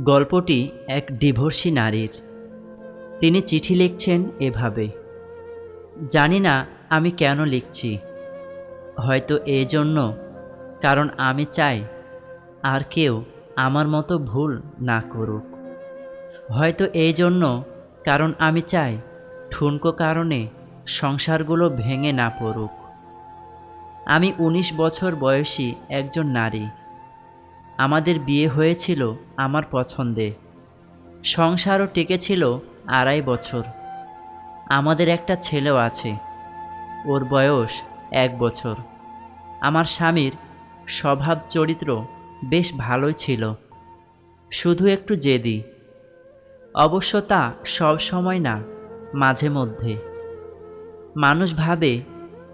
গল্পটি এক ডিভোর্সি নারীর। তিনি চিঠি লিখছেন এভাবে, জানি না আমি কেন লিখছি, হয়তো এই জন্য কারণ আমি চাই আর কেউ আমার মতো ভুল না করুক, হয়তো এই জন্য কারণ আমি চাই ঠুনকো কারণে সংসারগুলো ভেঙে না পড়ুক। আমি ১৯ বছর বয়সী একজন নারী। আমাদের বিয়ে হয়েছিল আমার পছন্দে, সংসারও টিকেছিল ২.৫ বছর। আমাদের একটা ছেলেও আছে, ওর বয়স ১ বছর। আমার স্বামীর স্বভাব চরিত্র বেশ ভালোই ছিল, শুধু একটু জেদি। অবশ্য তা সব সময় না, মাঝে মধ্যে। মানুষ ভাবে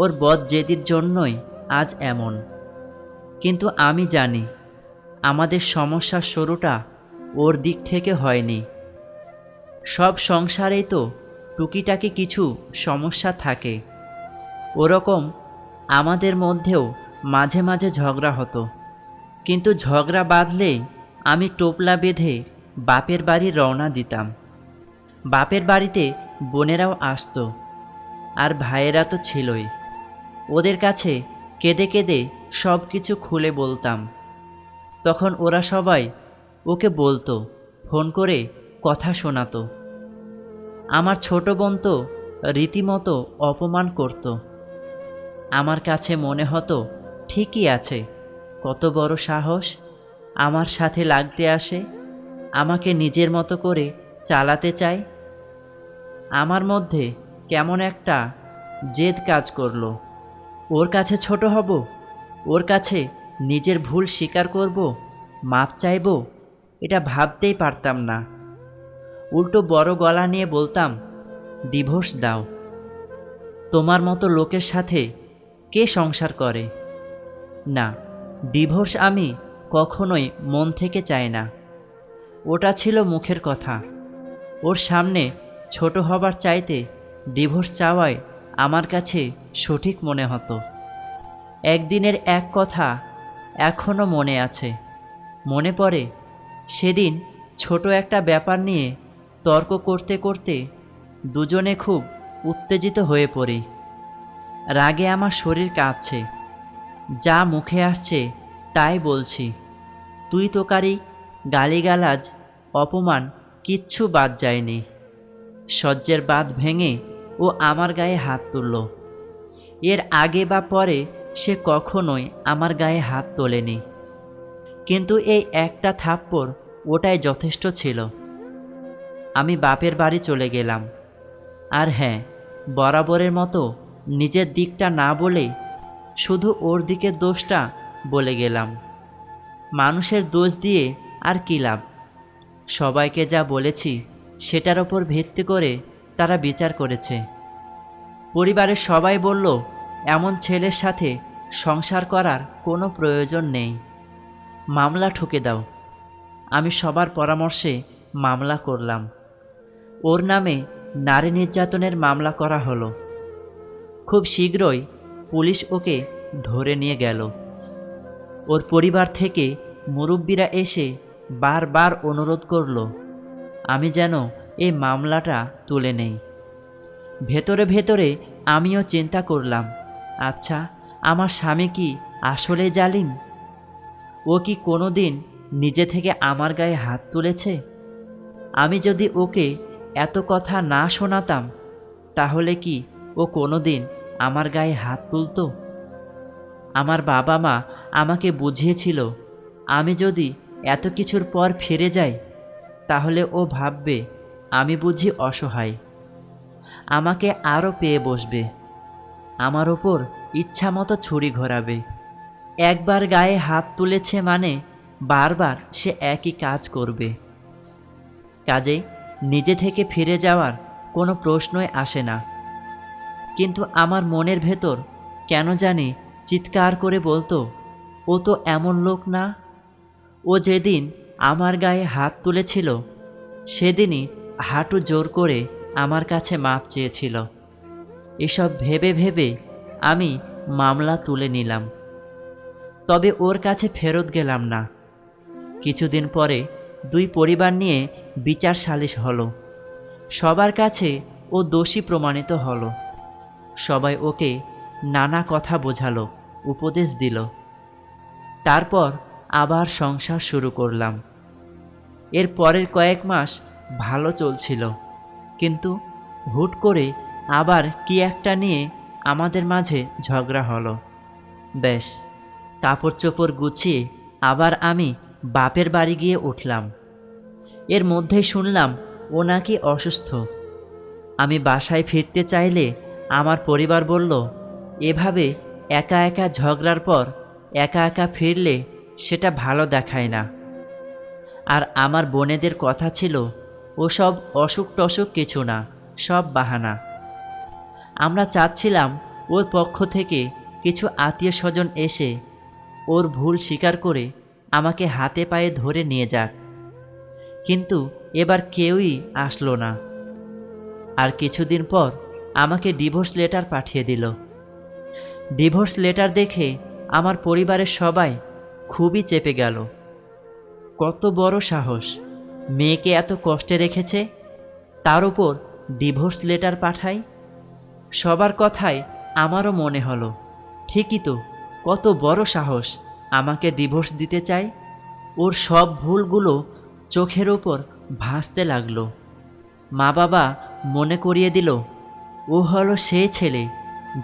ওর বদ জেদির জন্যই আজ এমন, কিন্তু আমি জানি আমাদের সমস্যার শুরুটা ওর দিক থেকে হয়নি। সব সংসারেই তো টুকিটাকি কিছু সমস্যা থাকে, ওরকম আমাদের মধ্যেও মাঝে মাঝে ঝগড়া হতো, কিন্তু ঝগড়া বাঁধলেই আমি টোপলা বেঁধে বাপের বাড়ি রওনা দিতাম। বাপের বাড়িতে বোনেরাও আসতো, আর ভাইয়েরা তো ছিলই। ওদের কাছে কেঁদে কেঁদে সব কিছু খুলে বলতাম। তখন ওরা সবাই ওকে বলতো, ফোন করে কথা শোনাতো। আমার ছোট বোন তো রীতিমতো অপমান করত। আমার কাছে মনে হতো ঠিকই আছে, কত বড় সাহস, আমার সাথে লাগতে আসে, আমাকে নিজের মতো করে চালাতে চায়। আমার মধ্যে কেমন একটা জেদ কাজ করলো। ওর কাছে ছোট হব, ওর কাছে নিজের ভুল স্বীকার করব, মাপ চাইব, এটা ভাবতেই পারতাম না। উল্টো বড় গলা নিয়ে বলতাম, ডিভোর্স দাও। তোমার মতো লোকের সাথে কে সংসার করে? না, ডিভোর্স আমি কখনোই মন থেকে চাই না। ওটা ছিল মুখের কথা। ওর সামনে ছোট হবার চাইতে ডিভোর্স চাওয়াই আমার কাছে সঠিক মনে হতো। একদিনের এক কথা এখনও মনে আছে। মনে পড়ে সেদিন ছোট একটা ব্যাপার নিয়ে তর্ক করতে করতে দুজনে খুব উত্তেজিত হয়ে পড়ি। রাগে আমার শরীর কাঁপছে, যা মুখে আসছে তাই বলছি। তুই তোকারি, গালিগালাজ, অপমান কিচ্ছু বাদ যায়নি। সহ্যের বাঁধ ভেঙে ও আমার গায়ে হাত তুলল। এর আগে বা পরে সে কখনোই আমার গায়ে হাত তোলেনি, কিন্তু এই একটা থাপ্পড় ওটাই যথেষ্ট ছিল। আমি বাপের বাড়ি চলে গেলাম। আর হ্যাঁ, বরাবরের মতো নিজের দিকটা না বলে শুধু ওর দিকের দোষটা বলে গেলাম। মানুষের দোষ দিয়ে আর কী লাভ? সবাইকে যা বলেছি সেটার ওপর ভিত্তি করে তারা বিচার করেছে। পরিবারের সবাই বলল, এমন ছেলের সাথে সংসার করার কোনো প্রয়োজন নেই, মামলা ঠুকে দাও। আমি সবার পরামর্শে মামলা করলাম। ওর নামে নারী নির্যাতনের মামলা করা হলো। খুব শীঘ্রই পুলিশ ওকে ধরে নিয়ে গেল। ওর পরিবার থেকে মুরব্বীরা এসে বারবার অনুরোধ করল আমি যেন এই মামলাটা তুলে নেই। ভেতরে ভেতরে আমিও চিন্তা করলাম, আচ্ছা, আমার স্বামী কি আসলে জালিম? ও কি কোনো দিন নিজে থেকে আমার গায়ে হাত তুলেছে? আমি যদি ওকে এত কথা না শোনাতাম, তাহলে কি ও কোনো দিন আমার গায়ে হাত তুলত? আমার বাবা মা আমাকে বুঝিয়েছিল, আমি যদি এত কিছুর পর ফিরে যাই, তাহলে ও ভাববে আমি বুঝি অসহায়, আমাকে আরও পেয়ে বসবে, আমার ওপর ইচ্ছামতো ছুরি ঘোরাবে। একবার গায়ে হাত তুলেছে মানে বারবার সে একই কাজ করবে। কাজেই নিজে থেকে ফিরে যাওয়ার কোনো প্রশ্নই আসে না। কিন্তু আমার মনের ভেতর কেন জানি চিৎকার করে বলতো, ও তো এমন লোক না। ও যেদিন আমার গায়ে হাত তুলেছিল, সেদিনই হাঁটু জোর করে আমার কাছে মাপ চেয়েছিল। এসব ভেবে ভেবে আমি মামলা তুলে নিলাম। তবে ওর কাছে ফেরত গেলাম না। কিছুদিন পরে দুই পরিবার নিয়ে বিচার সালিশ হলো। সবার কাছে ও দোষী প্রমাণিত হলো। সবাই ওকে নানা কথা বোঝালো, উপদেশ দিল। তারপর আবার সংসার শুরু করলাম। এর পরের কয়েক মাস ভালো চলছিল, কিন্তু হুট করে আবার কি একটা নিয়ে আমাদের মাঝে ঝগড়া হলো। বেশ, কাপড় চোপড় গুছিয়ে আবার আমি বাপের বাড়ি গিয়ে উঠলাম। এর মধ্যেই শুনলাম ও নাকি অসুস্থ। আমি বাসায় ফিরতে চাইলে আমার পরিবার বলল, এভাবে একা একা ঝগড়ার পর একা একা ফিরলে সেটা ভালো দেখায় না। আর আমার বোনেদের কথা ছিল, ওসব অসুখ টসুখ কিছু না, সব বাহানা। আমরা চাচ্ছিলাম ওর পক্ষ থেকে কিছু আত্মীয় স্বজন এসে ওর ভুল স্বীকার করে আমাকে হাতে পায়ে ধরে নিয়ে যাক, কিন্তু এবার কেউই আসলো না। আর কিছুদিন পর আমাকে ডিভোর্স লেটার পাঠিয়ে দিল। ডিভোর্স লেটার দেখে আমার পরিবারের সবাই খুবই চেপে গেল। কত বড় সাহস, মেয়েকে এত কষ্টে রেখেছে, তার উপর ডিভোর্স লেটার পাঠায়। সবার কথায় আমারও মনে হলো, ঠিকই তো, কত বড় সাহস, আমাকে ডিভোর্স দিতে চায়। ওর সব ভুলগুলো চোখের ওপর ভাসতে লাগলো। মা বাবা মনে করিয়ে দিল, ও হলো সেই ছেলে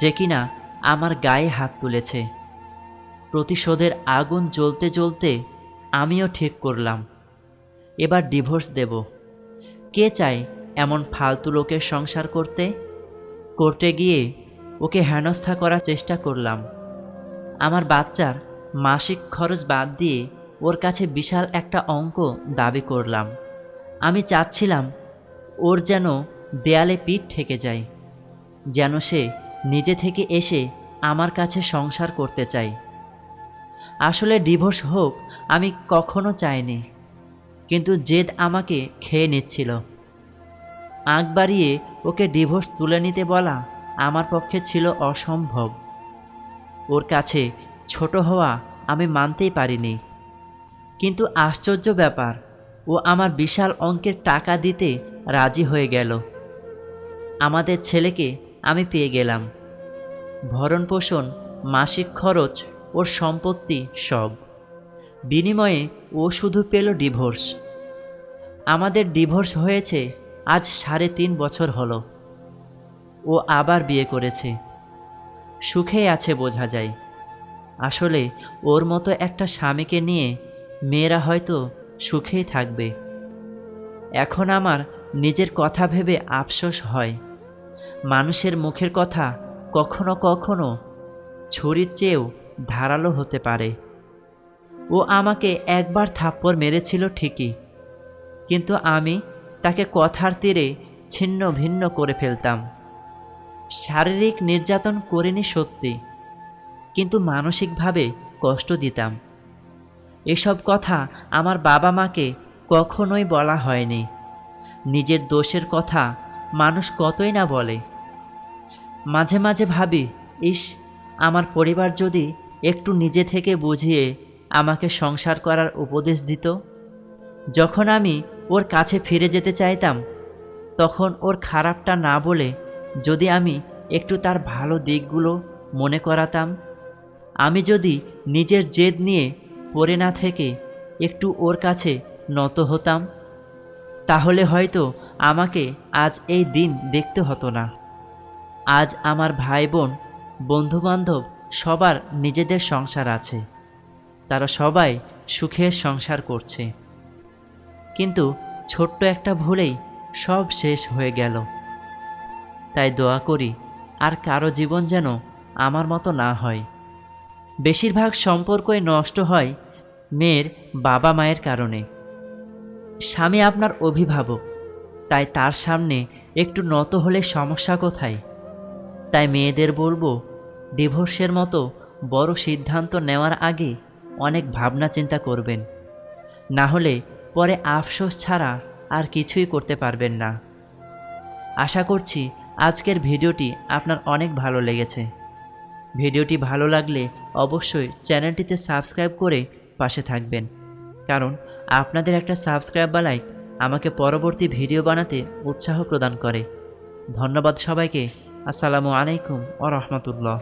যে কিনা আমার গায়ে হাত তুলেছে। প্রতিশোধের আগুন জ্বলতে জ্বলতে আমিও ঠিক করলাম, এবার ডিভোর্স দেব। কে চায় এমন ফালতু লোকের সংসার করতে? কোর্টে গিয়ে ওকে হেনস্থা করার চেষ্টা করলাম। আমার বাচ্চার মাসিক খরচ বাদ দিয়ে ওর কাছে বিশাল একটা অঙ্ক দাবি করলাম। আমি চাচ্ছিলাম ওর যেন দেয়ালে পিঠ ঠেকে যায়, যেন সে নিজে থেকে এসে আমার কাছে সংসার করতে চায়। আসলে ডিভোর্স হোক আমি কখনো চাইনি, কিন্তু জেদ আমাকে খেয়ে নিচ্ছিল। আগ বাড়িয়ে ওকে ডিভোর্স তুলে নিতে বলা আমার পক্ষে ছিল অসম্ভব। ওর কাছে ছোট হওয়া আমি মানতেই পারিনি। কিন্তু আশ্চর্য ব্যাপার, ও আমার বিশাল অঙ্কের টাকা দিতে রাজি হয়ে গেল। আমাদের ছেলেকে আমি পেয়ে গেলাম, ভরণ পোষণ, মাসিক খরচ, ওর সম্পত্তি সব। বিনিময়ে ও শুধু পেল ডিভোর্স। আমাদের ডিভোর্স হয়েছে আজ 3.5 বছর হলো। ও আবার বিয়ে করেছে, সুখেই আছে বোঝা যায়। আসলে ওর মতো একটা স্বামীকে নিয়ে মেয়েরা হয়তো সুখেই থাকবে। এখন আমার নিজের কথা ভেবে আফসোস হয়, মানুষের মুখের কথা কখনো কখনো ছুরির চেয়েও ধারালো হতে পারে। ও আমাকে একবার থাপ্পড় মেরেছিল ঠিকই, কিন্তু আমি তাকে কথার তীরে ছিন্ন ভিন্ন করে ফেলতাম। শারীরিক নির্যাতন করিনি সত্যি, কিন্তু মানসিকভাবে কষ্ট দিতাম। এসব কথা আমার বাবা মাকে কখনোই বলা হয়নি। নিজের দোষের কথা মানুষ কতই না বলে। মাঝে মাঝে ভাবি, ইস, আমার পরিবার যদি একটু নিজে থেকে বুঝিয়ে আমাকে সংসার করার উপদেশ দিত। যখন আমি ওর কাছে ফিরে যেতে চাইতাম, তখন ওর খারাপটা না বলে যদি আমি একটু তার ভালো দিকগুলো মনে করাতাম, আমি যদি নিজের জেদ নিয়ে পড়ে না থেকে একটু ওর কাছে নত হতাম, তাহলে হয়তো আমাকে আজ এই দিন দেখতে হতো না। আজ আমার ভাই বোন, বন্ধুবান্ধব সবার নিজেদের সংসার আছে, তারা সবাই সুখের সংসার করছে। কিন্তু ছোট্ট একটা ভুলেই সব শেষ হয়ে গেল। তাই দোয়া করি আর কারো জীবন যেন আমার মতো না হয়। বেশিরভাগ সম্পর্কই নষ্ট হয় মেয়ের বাবা মায়ের কারণে। স্বামী আপনার অভিভাবক, তাই তার সামনে একটু নত হলে সমস্যা কোথায়? তাই মেয়েদের বলবো, ডিভোর্সের মতো বড় সিদ্ধান্ত নেওয়ার আগে অনেক ভাবনা চিন্তা করবেন, না হলে পরে আফসোস ছাড়া আর কিছুই করতে পারবেন না। আশা করছি আজকের ভিডিওটি আপনার অনেক ভালো লেগেছে। ভিডিওটি ভালো লাগলে অবশ্যই চ্যানেলটিতে সাবস্ক্রাইব করে পাশে থাকবেন। কারণ আপনাদের একটা সাবস্ক্রাইব বা লাইক আমাকে পরবর্তী ভিডিও বানাতে উৎসাহ প্রদান করে। ধন্যবাদ সবাইকে। আসসালামু আলাইকুম ওয়া রাহমাতুল্লাহ।